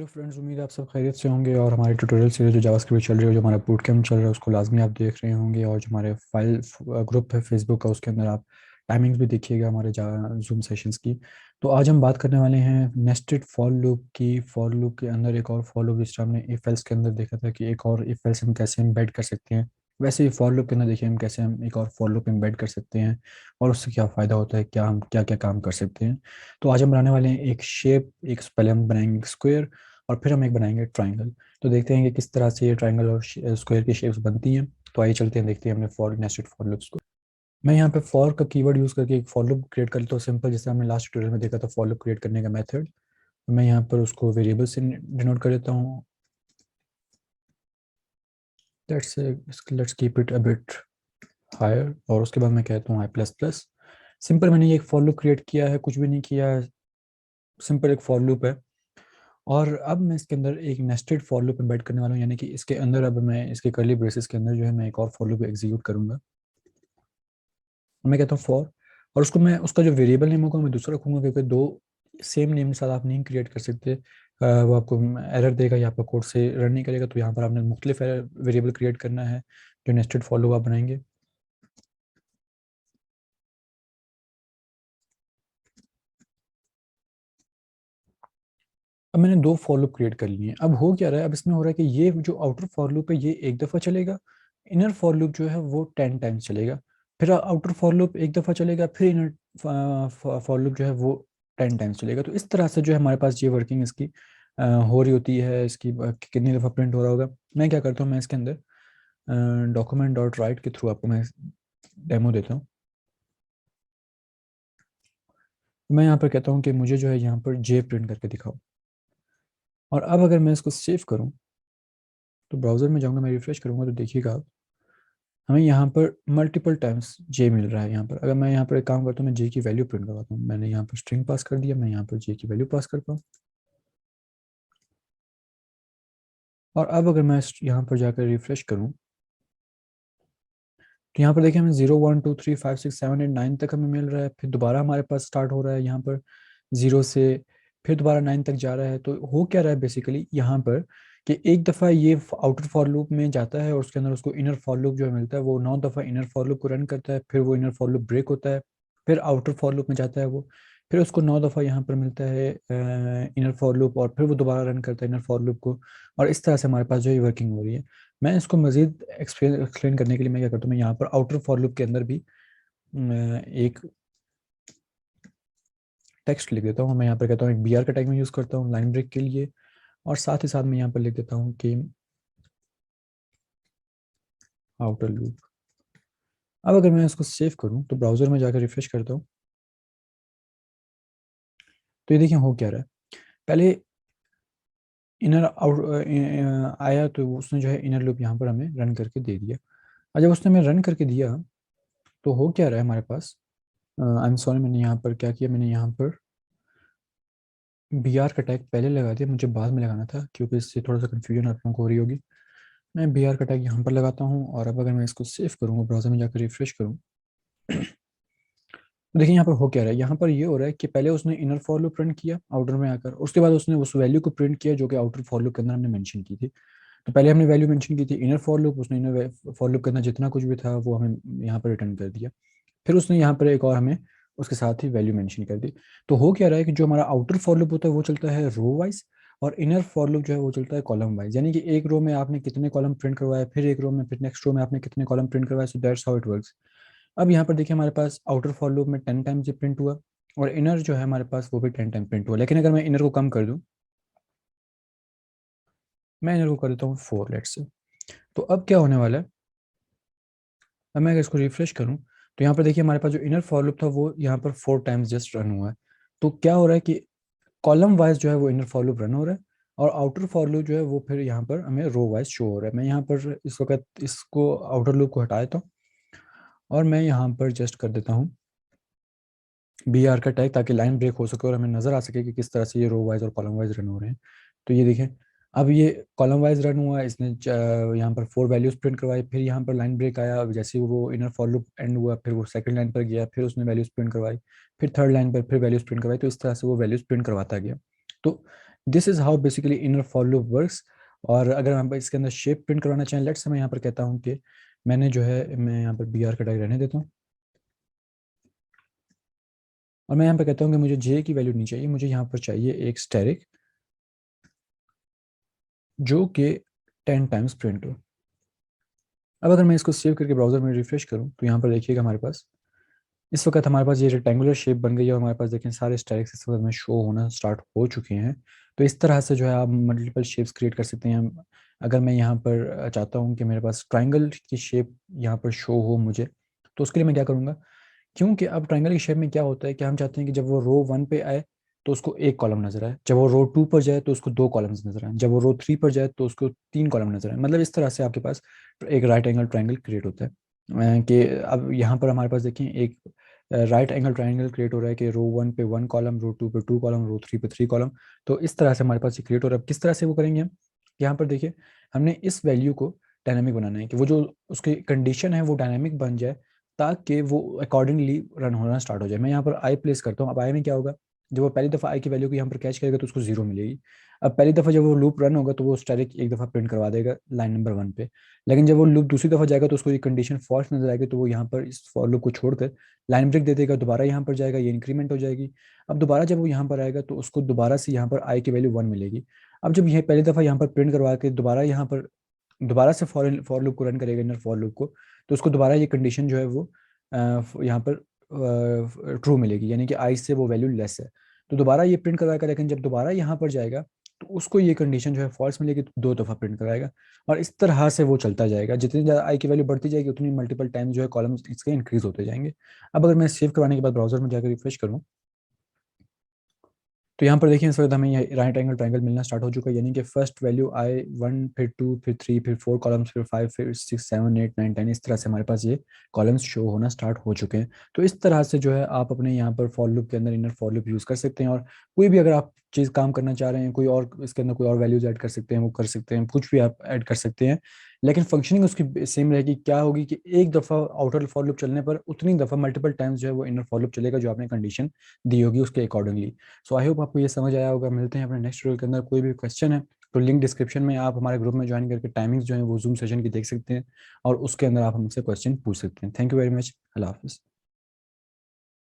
Hello friends, उम्मीद है आप सब खैरियत से होंगे। और हमारे ट्यूटोरियल सीरीज जो जावास्क्रिप्ट चल रही है, जो हमारा बूट कैम्प चल रहा है, उसको लाजमी आप देख रहे होंगे। और जो हमारे फाइल ग्रुप है फेसबुक का, उसके अंदर आप टाइमिंग्स भी देखिएगा हमारे जूम सेशंस की। तो आज हम बात करने वाले हैं नेस्टेड फॉर लूप की। फॉर लूप के अंदर एक और फॉर लूप, जिस तरह हमने इफ एल्स के अंदर देखा था कि एक और इफ एल्स हम कैसे एम्बेड कर सकते हैं, वैसे ही फॉर लूप के अंदर देखिए हम कैसे हम एक और फॉर लूप एम्बेड कर सकते हैं और उससे क्या फ़ायदा होता है, क्या हम क्या क्या काम कर सकते हैं। तो आज हम बनाने वाले हैं एक शेप, एक पहले हम बनाएंगे स्क्वायर और फिर हम एक बनाएंगे ट्राइंगल। तो देखते हैं कि किस तरह से ये ट्राइंगल और स्क्वायर की शेप्स बनती हैं। तो आइए चलते हैं, देखते हैं हमने फॉर नेस्टेड फॉर लूप्स को। मैं यहाँ पे फॉर का कीवर्ड यूज़ करके एक फॉर लूप क्रिएट कर लेता हूँ, सिंपल, जैसे हमने लास्ट ट्यूटोरियल में देखा था फॉर लूप क्रिएट करने का मेथड। मैं यहाँ पर उसको वेरिएबल से डिनोट कर देता हूँ। Let's keep it a bit higher. और उसके बाद मैं कहता हूँ आई प्लस प्लस। सिंपल, मैंने ये एक फॉर लूप क्रिएट किया है, कुछ भी नहीं किया है, सिंपल एक फॉर लूप है। और अब मैं इसके अंदर एक नेस्टेड फॉर लूप एम्बेड करने वाला हूँ, यानी कि इसके अंदर अब मैं इसके कर्ली ब्रेसेस के अंदर जो है मैं एक और फॉर लूप एग्जीक्यूट करूंगा। मैं कहता हूँ फॉर, और उसको मैं उसका जो वेरिएबल नेम होगा मैं दूसरा रखूंगा, क्योंकि दो सेम नेम के साथ आप नहीं क्रिएट कर सकते। वो आपको एरर देगा या आपका कोड से रन नहीं करेगा। तो यहाँ पर आपने मुख्तलिफ वेरिएबल क्रिएट करना है जो नेस्टेड फॉर लूप आप बनाएंगे। अब मैंने दो फॉर लूप क्रिएट कर लिए हैं। अब हो क्या रहा है, अब इसमें हो रहा है कि ये जो आउटर फॉर लूप है ये एक दफ़ा चलेगा, इनर फॉर लूप जो है वो 10 टाइम्स चलेगा। फिर आउटर फॉर लूप एक दफ़ा चलेगा, फिर इनर फॉर लूप जो है वो 10 टाइम्स चलेगा। तो इस तरह से जो है हमारे पास ये वर्किंग इसकी हो रही होती है। इसकी कितनी दफ़ा प्रिंट हो रहा होगा। मैं क्या करता हूँ, मैं इसके अंदर डॉक्यूमेंट डॉट राइट के थ्रू आपको मैं डेमो देता हूँ। मैं यहाँ पर कहता हूँ कि मुझे जो है यहाँ पर जे प्रिंट करके दिखाओ। और अब अगर मैं इसको सेव करूँ तो ब्राउज़र में जाऊँगा, मैं रिफ्रेश करूँगा तो देखिएगा आप, हमें यहाँ पर मल्टीपल टाइम्स जे मिल रहा है। यहाँ पर अगर मैं यहाँ पर एक काम करता हूँ, मैं जे की वैल्यू प्रिंट करवाता हूँ। मैंने यहाँ पर स्ट्रिंग पास कर दिया, मैं यहाँ पर जे की वैल्यू पास करता हूँ। और अब अगर मैं यहाँ पर जाकर रिफ्रेश करूँ तो यहाँ पर देखिए हमें 0 1 2 3 5 6 7 8 9 तक हमें मिल रहा है। फिर दोबारा हमारे पास स्टार्ट हो रहा है यहाँ पर 0 से, फिर दोबारा 9 तक जा रहा है। तो हो क्या रहा है बेसिकली यहाँ पर कि एक दफ़ा ये आउटर फॉर लूप में जाता है और उसके अंदर उसको इनर फॉर लूप जो है मिलता है, वो 9 दफ़ा इनर फॉर लूप को रन करता है। फिर वो इनर फॉर लूप ब्रेक होता है, फिर आउटर फॉर लूप में जाता है वो, फिर उसको 9 दफ़ा यहाँ पर मिलता है इनर फॉर लूप, और फिर वो दोबारा रन करता है इनर फॉर लूप को। और इस तरह से हमारे पास जो है वर्किंग हो रही है। मैं इसको मजीद एक्सप्लेन करने के लिए मैं क्या करता हूँ, मैं यहाँ पर आउटर फॉर लूप के अंदर भी एक टेक्स्ट लिख देता हूँ। मैं यहाँ पर कहता हूँ एक BR का टैग में यूज़ करता हूँ लाइन ब्रेक के लिए। और साथ ही साथ मैं यहाँ पर लिख देता हूँ कि आउटर लूप। अब अगर मैं इसको सेव करूँ तो ब्राउज़र में जाकर रिफ्रेश करता हूँ तो ये देखिए हो क्या रहा है। पहले इनर आउट आया तो उसने जो है इनर लूप यहाँ पर हमें रन करके दे दिया। और जब उसने हमें रन करके दिया तो हो क्या रहा है हमारे पास। आई एम सॉरी, मैंने यहाँ पर क्या किया, मैंने यहाँ पर BR का टैग पहले लगा दिया, मुझे बाद में लगाना था, क्योंकि इससे थोड़ा सा कन्फ्यूजन आप लोगों को हो रही होगी। मैं BR का टैग यहाँ पर लगाता हूँ। और अब अगर मैं इसको सेव करूँ, ब्राउज़र में जाकर रिफ्रेश करूँ तो देखिए यहाँ पर हो क्या रहा है। यहाँ पर ये हो रहा है कि पहले उसने इनर फॉर लूप प्रिंट किया आउटर में आकर, उसके बाद उसने उस वैल्यू को प्रिंट किया जो कि आउटर फॉर लूप के अंदर हमने मेंशन की थी। तो पहले हमने वैल्यू मेंशन की थी इनर फॉर लूप, उसने इनर फॉर लूप के अंदर जितना कुछ भी था वो हमें यहाँ पर रिटर्न कर दिया। फिर उसने यहाँ पर एक और हमें उसके साथ ही वैल्यू मेंशन कर दी। तो हो क्या रहा है कि जो हमारा आउटर फॉर लूप होता है वो चलता है रो वाइज, और इनर फॉर लूप जो है वो चलता है कॉलम वाइज। यानी कि एक रो में आपने कितने कॉलम प्रिंट करवाए, फिर एक रो में, फिर नेक्स्ट रो में आपने कितने कॉलम प्रिंट करवाए। So that's how it works. अब यहाँ पर देखिए हमारे पास आउटर फॉर लूप में 10 टाइम्स ये प्रिंट हुआ, और इनर जो है हमारे पास वो भी 10 टाइम प्रिंट हुआ। लेकिन अगर मैं इनर को कम कर दूं, मैं इनर को कर देता हूँ 4 लेट से, तो अब क्या होने वाला है। अब मैं अगर इसको रिफ्रेश करूँ तो यहाँ पर देखिए हमारे पास जो इनर फॉर लूप था वो यहाँ पर 4 टाइम्स जस्ट रन हुआ है। तो क्या हो रहा है कि कॉलम वाइज जो है वो इनर फॉर लूप रन हो रहा है, और आउटर फॉर लूप जो है वो फिर यहाँ पर हमें रो वाइज शो हो रहा है। मैं यहाँ पर इस वक्त इसको आउटर लूप को हटा देता हूँ और मैं यहाँ पर जस्ट कर देता हूँ BR का टैग, ताकि लाइन ब्रेक हो सके और हमें नज़र आ सके कि किस तरह से ये रो वाइज और कॉलम वाइज रन हो रहे हैं। तो ये देखें, अब ये कॉलम वाइज रन हुआ, इसने यहाँ पर 4 वैल्यूज प्रिंट करवाई, फिर यहाँ पर लाइन ब्रेक आया। अब जैसे ही वो इनर फॉर लूप एंड हुआ, फिर वो सेकंड लाइन पर गया, फिर उसने वैल्यूज प्रिंट करवाई, फिर थर्ड लाइन पर फिर वैल्यूज प्रिंट करवाई। तो इस तरह से वो वैल्यूज प्रिंट करवाता गया। तो this is how basically inner for loop works. और अगर हम इसके अंदर शेप प्रिंट करवाना चाहें, लेट्स मैं यहाँ पर कहता हूँ कि मैंने जो है, मैं यहाँ पर बी आर का टैग रहने देता हूँ, और मैं यहाँ पर कहता हूँ कि मुझे जे की वैल्यू नहीं चाहिए, मुझे यहाँ पर चाहिए एक स्टैरिक जो कि 10 टाइम्स प्रिंट हो। अब अगर मैं इसको सेव करके ब्राउजर में रिफ्रेश करूँ तो यहाँ पर देखिएगा हमारे पास इस वक्त हमारे पास ये रेक्टेंगुलर शेप बन गई है, और हमारे पास देखें सारे स्टाइल्स इस वक्त में शो होना स्टार्ट हो चुके हैं। तो इस तरह से जो है आप मल्टीपल शेप्स क्रिएट कर सकते हैं। अगर मैं यहाँ पर चाहता हूँ कि मेरे पास ट्राइंगल की शेप यहाँ पर शो हो मुझे, तो उसके लिए मैं क्या करूँगा, क्योंकि अब ट्राइंगल की शेप में क्या होता है कि हम चाहते हैं कि जब वो रो 1 पे आए तो उसको एक कॉलम नजर आए, जब वो रो 2 पर जाए तो उसको दो कॉलम्स नजर आए, जब वो रो 3 पर जाए तो उसको तीन कॉलम नजर आए। मतलब इस तरह से आपके पास एक राइट एंगल ट्राइंगल क्रिएट होता है। कि अब यहाँ पर हमारे पास देखिए एक राइट एंगल ट्राइंगल क्रिएट हो रहा है कि रो 1 पे 1 कॉलम, रो 2 पे 2 कॉलम, रो 3 पे 3 कॉलम। तो इस तरह से हमारे पास ये क्रिएट हो रहा है। किस तरह से वो करेंगे हम, यहाँ पर देखिए हमने इस वैल्यू को डायनामिक बनाना है कि वो जो उसकी कंडीशन है वो डायनामिक बन जाए, ताकि वो अकॉर्डिंगली रन होना स्टार्ट हो जाए। मैं यहाँ पर आई प्लेस करता हूँ। अब आई में क्या होगा, जब वो पहली दफ़ा आई की वैल्यू को यहाँ पर कैच करेगा तो उसको जीरो मिलेगी। अब पहली दफ़ा जब वो लूप रन होगा तो वो स्टैटिक एक दफ़ा प्रिंट करवा देगा लाइन नंबर 1 पे। लेकिन जब वो लूप दूसरी दफ़ा जाएगा तो उसको ये कंडीशन फॉल्स नजर आएगी, तो वो यहाँ पर इस फॉर लूप को छोड़कर लाइन ब्रेक दे देगा, दोबारा यहाँ पर जाएगा, ये इंक्रीमेंट हो जाएगी। अब दोबारा जब वो यहाँ पर आएगा तो उसको दोबारा से यहाँ पर आई की वैल्यू 1 मिलेगी। अब जब ये पहली दफ़ा यहाँ पर प्रिंट करवा के दोबारा यहाँ पर दोबारा से फॉर लूप को रन करेगा, इनर फॉर लूप को, तो उसको दोबारा ये कंडीशन जो है वो यहाँ पर ट्रू मिलेगी, यानी कि आई से वो वैल्यू लेस है। तो दोबारा ये प्रिंट करवाएगा, लेकिन जब दोबारा यहाँ पर जाएगा तो उसको ये कंडीशन जो है फॉल्स मिलेगी, तो दो दफ़ा प्रिंट कराएगा। और इस तरह से वो चलता जाएगा, जितनी ज़्यादा आई की वैल्यू बढ़ती जाएगी उतनी मल्टीपल टाइम जो है कॉलम्स इसके इंक्रीज होते जाएंगे। अब अगर मैं सेव करवाने के बाद ब्राउजर में जाकर रिफ्रेश करूँ तो यहाँ पर देखिए इस वक्त हमें ये राइट एंगल ट्राइंगल मिलना स्टार्ट हो चुका है, यानी कि फर्स्ट वैल्यू आई 1, फिर 2, फिर 3, फिर 4 कॉलम्स, फिर 5, फिर 6, 7, 8, 9, 10, इस तरह से हमारे पास ये कॉलम्स शो होना स्टार्ट हो चुके हैं। तो इस तरह से जो है आप अपने यहाँ पर फॉर लूप के अंदर इनर फॉर लूप यूज़ कर सकते हैं, और कोई भी अगर आप चीज़ काम करना चाह रहे हैं, कोई और इसके अंदर कोई और वैल्यूज ऐड कर सकते हैं, वो कर सकते हैं, कुछ भी आप ऐड कर सकते हैं। लेकिन फंक्शनिंग उसकी सेम रहेगी। क्या होगी कि एक दफ़ा आउटर फॉर लूप चलने पर उतनी दफ़ा मल्टीपल टाइम्स जो है वो इनर फॉर लूप चलेगा, जो आपने कंडीशन दी होगी उसके अकॉर्डिंगली। सो आई होप आपको ये समझ आया होगा। मिलते हैं अपने नेक्स्ट ट्यूटोरियल के अंदर। कोई भी क्वेश्चन है तो लिंक डिस्क्रिप्शन में, आप हमारे ग्रुप में ज्वाइन करके टाइमिंग्स जो है वो जूम सेशन की देख सकते हैं, और उसके अंदर आप हमसे क्वेश्चन पूछ सकते हैं। Thank you very much. अल्लाह हाफिज़।